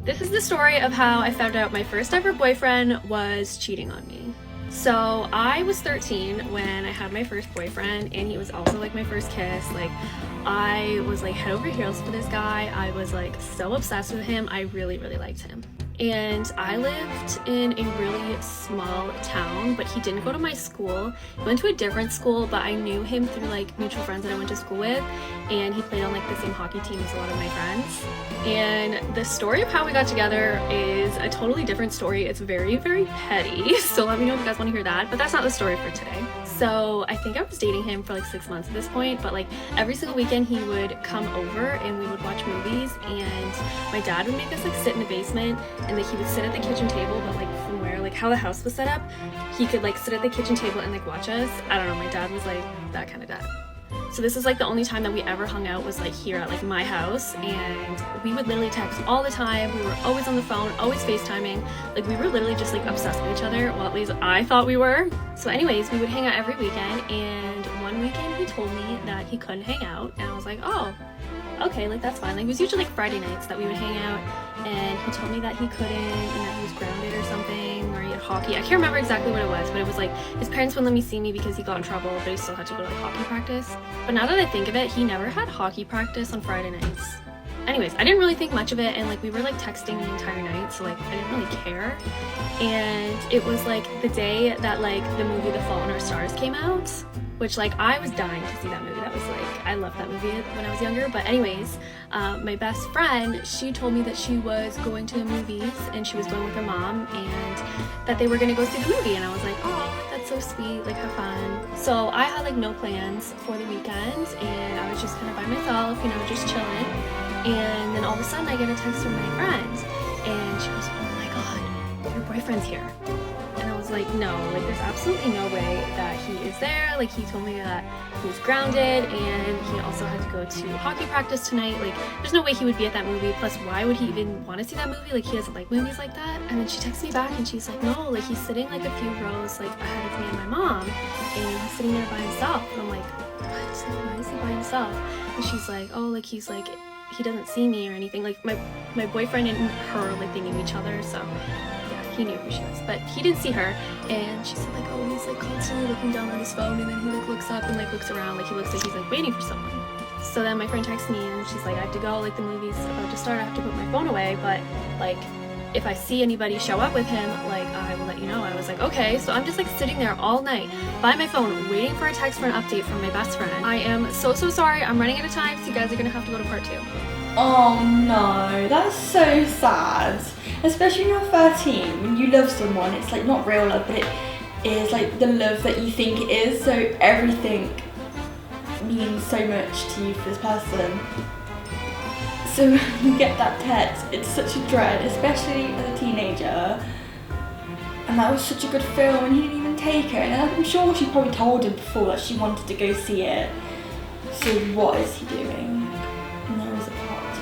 This is the story of how I found out my first ever boyfriend was cheating on me. So I was 13 when I had my first boyfriend, and he was also like my first kiss. Like, I was like head over heels for this guy. I was like so obsessed with him. I really liked him. And I lived in a really small town, but he didn't go to my school. He went to a different school, but I knew him through like mutual friends that I went to school with, and he played on like the same hockey team as a lot of my friends. And the story of how we got together is a totally different story. It's very petty, so let me know if you guys want to hear that, but that's not the story for today. So I think I was dating him for like 6 months at this point, but like every single weekend he would come over and we would watch movies, and my dad would make us like sit in the basement, and like he would sit at the kitchen table, but like from where like how the house was set up, he could like sit at the kitchen table and like watch us. I don't know, my dad was like that kind of dad. So this is like the only time that we ever hung out was like here at like my house, and we would literally text all the time. We were always on the phone, always FaceTiming. Like, we were literally just like obsessed with each other. Well, at least I thought we were. So anyways, we would hang out every weekend, and one weekend he told me that he couldn't hang out, and I was like, oh, okay, like that's fine. Like, it was usually like Friday nights that we would hang out, and he told me that he couldn't, and that he was grounded or something, or he had hockey. I can't remember exactly what it was, but it was like his parents wouldn't let me see me because he got in trouble, but he still had to go to like hockey practice. But now that I think of it, he never had hockey practice on Friday nights. Anyways, I didn't really think much of it, and like we were like texting the entire night, so like I didn't really care. And it was like the day that like the movie The Fault in Our Stars came out, which like I was dying to see that movie. That was like, I loved that movie when I was younger. But anyways, my best friend, she told me that she was going to the movies, and she was going with her mom, and that they were gonna go see the movie. And I was like, oh, that's so sweet, like have fun. So I had like no plans for the weekend, and I was just kind of by myself, you know, just chilling. And then all of a sudden I get a text from my friend, and she goes, oh my god, your boyfriend's here. And I was like, no, like there's absolutely no way that he is there. Like, he told me that he was grounded, and he also had to go to hockey practice tonight. Like, there's no way he would be at that movie. Plus, why would he even want to see that movie? Like, he doesn't like movies like that. And then she texts me back, and she's like, no, like he's sitting like a few rows like ahead of me and my mom, and he's sitting there by himself. And I'm like, what? Like, why is he by himself? And she's like, oh, like he's like, he doesn't see me or anything. Like my boyfriend and her, like they knew each other, so yeah, he knew who she was, but he didn't see her. And she said like, oh, he's like constantly looking down on his phone, and then he like looks up and like looks around, like he looks like he's like waiting for someone. So then my friend texts me, and she's like, I have to go, like the movie's about to start, I have to put my phone away, but like if I see anybody show up with him, like I will let you know. I was like, okay. So I'm just like sitting there all night by my phone waiting for a text for an update from my best friend. I am so sorry, I'm running out of time, so you guys are gonna have to go to part 2. Oh no, that's so sad. Especially when you're 13, when you love someone, it's like not real love, but it is like the love that you think it is, so everything means so much to you for this person. So when you get that text, it's such a dread, especially as a teenager. And that was such a good film, and he didn't even take her, and I'm sure she probably told him before that she wanted to go see it. So what is he doing? And there is a part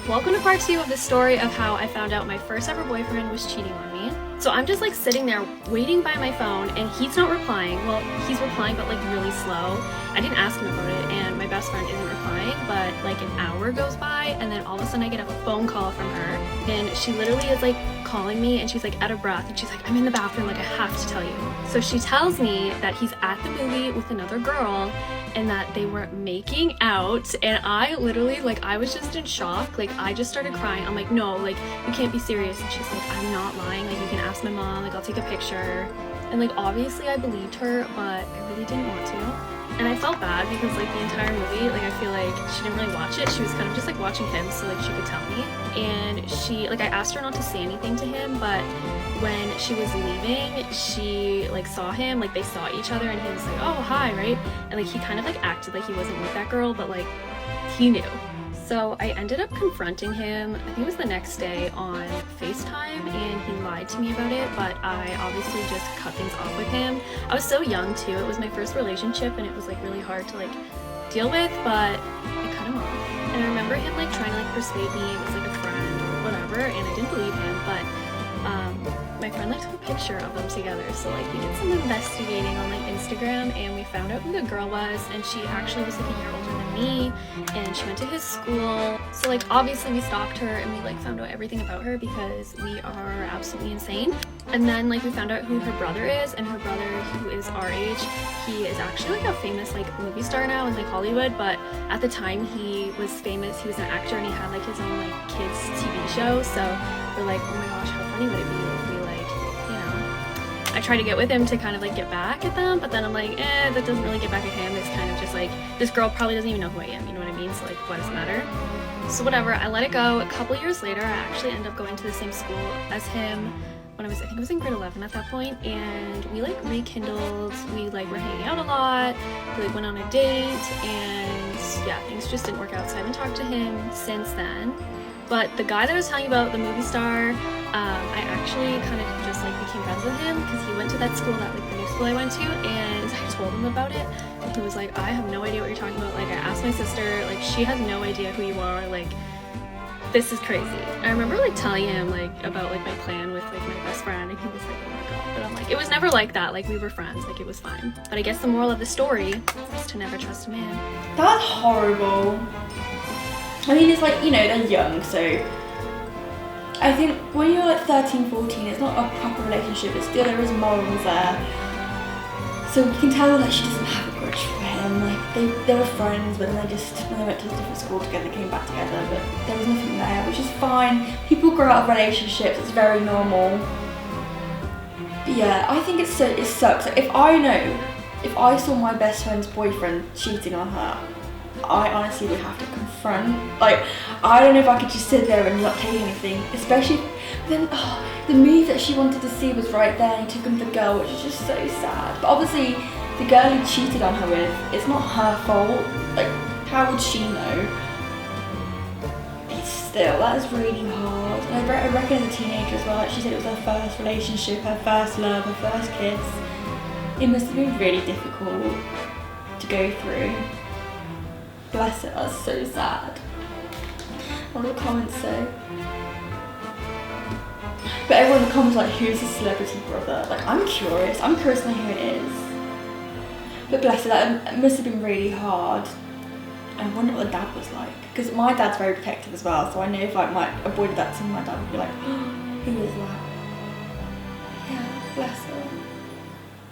2. Welcome to part 2 of the story of how I found out my first ever boyfriend was cheating on me. So I'm just like sitting there waiting by my phone, and he's not replying. Well, he's replying, but like really slow. I didn't ask him about it, and my best friend isn't replying, but like an hour goes by, and then all of a sudden I get a phone call from her, and she literally is like calling me, and she's like out of breath, and she's like, I'm in the bathroom, like I have to tell you. So she tells me that he's at the movie with another girl, and that they were making out, and I literally, like, I was just in shock. Like, I just started crying. I'm like, no, like, you can't be serious. And she's like, I'm not lying, like, you can ask my mom, like, I'll take a picture. And like, obviously I believed her, but I really didn't want to. And I felt bad because like the entire movie, like I feel like she didn't really watch it. She was kind of just like watching him so like she could tell me. And she, like, I asked her not to say anything to him, but when she was leaving, she like saw him, like they saw each other, and he was like, oh, hi, right? And like he kind of like acted like he wasn't with that girl, but like he knew. So I ended up confronting him, I think it was the next day, on FaceTime, and he lied to me about it, but I obviously just cut things off with him. I was so young too, it was my first relationship, and it was like really hard to like deal with, but I cut him off. And I remember him like trying to like persuade me it was like a friend or whatever, and I didn't believe him, but my friend like took a picture of them together. So like we did some investigating on like Instagram, and we found out who the girl was, and she actually was like a year older than me, and she went to his school. So like obviously we stalked her, and we like found out everything about her because we are absolutely insane. And then like we found out who her brother is, and her brother, who is our age, he is actually like a famous like movie star now in like Hollywood, but at the time he was famous, he was an actor, and he had like his own like kids TV show. So we're like, oh my gosh, how funny would it be if we like, you know, I try to get with him to kind of like get back at them, but then I'm like, that doesn't really get back at him. It's kind of just like, this girl probably doesn't even know who I am, you know what I mean? So like, what does it matter? So whatever, I let it go. A couple years later, I actually ended up going to the same school as him when I think I was in grade 11 at that point, and we like rekindled, we like were hanging out a lot, we like went on a date, and yeah, things just didn't work out, so I haven't talked to him since then. But the guy that I was telling you about, the movie star, I actually kind of just like became friends with him because he went to that school, that like the new school I went to, and I told him about it, and he was like, I have no idea what you're talking about. Like I asked my sister, like she has no idea who you are, like this is crazy. I remember like telling him like about like my plan with like my best friend, and he was like, oh my god. But I'm like, it was never like that, like we were friends, like it was fine. But I guess the moral of the story is to never trust a man. That's horrible. I mean, it's like, you know, they're young, so I think when you're like 13, 14, it's not a proper relationship, but still there is morals there. So we can tell that she doesn't have a grudge for him. Like they were friends, but then when they went to a different school together, they came back together, but there was nothing there, which is fine. People grow out of relationships, it's very normal. But yeah, I think it sucks. Like, if I saw my best friend's boyfriend cheating on her, I honestly would have to confront. Like, I don't know if I could just sit there and not take anything, especially then the move that she wanted to see was right there, and he took him the girl, which is just so sad. But obviously the girl he cheated on her with, it's not her fault. Like, how would she know? But still, that is really hard. And I reckon as a teenager as well, like she said, it was her first relationship, her first love, her first kiss. It must have been really difficult to go through. Bless her, that's so sad. What do the comments say? But everyone in the comments like, who's his celebrity brother? Like, I'm curious to know who it is. But bless her, that must have been really hard. I wonder what the dad was like. Because my dad's very protective as well, so I know if I might avoid that, my dad would be like, oh, who is that? Yeah, bless her.